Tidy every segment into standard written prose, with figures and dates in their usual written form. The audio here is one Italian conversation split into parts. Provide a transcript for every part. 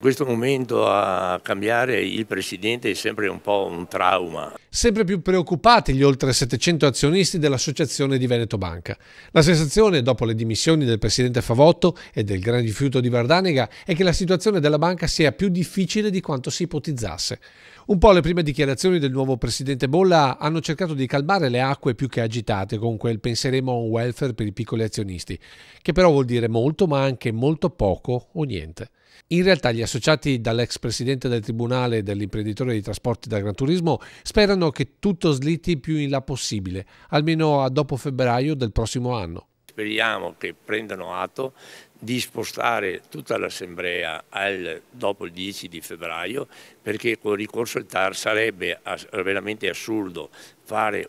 questo momento a cambiare il presidente è sempre un po' un trauma. Sempre più preoccupati gli oltre 700 azionisti dell'Associazione di Veneto Banca. La sensazione, dopo le dimissioni del presidente Favotto e del Gran Rifiuto di Vardanega, è che la situazione della banca sia più difficile di quanto si ipotizzasse. Un po' le prime dichiarazioni del nuovo presidente Bolla hanno cercato di calmare le acque più che agitate con quel penseremo a un welfare per i piccoli azionisti, che però vuol dire molto ma anche molto poco o niente. In realtà gli associati dall'ex presidente del tribunale e dell'imprenditore di trasporti da Gran Turismo sperano che tutto slitti più in là possibile, almeno a dopo febbraio del prossimo anno. Speriamo che prendano atto di spostare tutta l'assemblea dopo il 10 di febbraio, perché con ricorso al TAR sarebbe veramente assurdo fare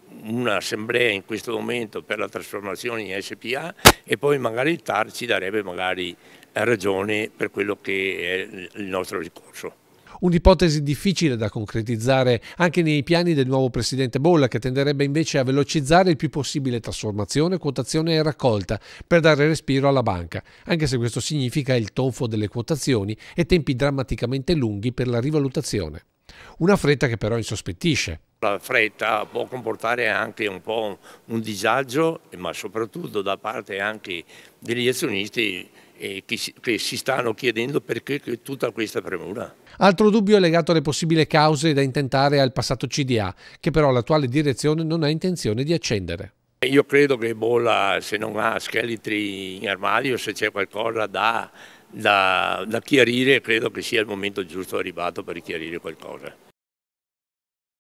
un'assemblea in questo momento per la trasformazione in SPA e poi magari il TAR ci darebbe magari ragione per quello che è il nostro ricorso. Un'ipotesi difficile da concretizzare anche nei piani del nuovo presidente Bolla, che tenderebbe invece a velocizzare il più possibile trasformazione, quotazione e raccolta per dare respiro alla banca, anche se questo significa il tonfo delle quotazioni e tempi drammaticamente lunghi per la rivalutazione. Una fretta che però insospettisce. La fretta può comportare anche un po' un disagio, ma soprattutto da parte anche degli azionisti che si stanno chiedendo perché tutta questa premura. Altro dubbio è legato alle possibili cause da intentare al passato CDA, che però l'attuale direzione non ha intenzione di accendere. Io credo che Bolla, se non ha scheletri in armadio, se c'è qualcosa da chiarire, credo che sia il momento giusto arrivato per chiarire qualcosa.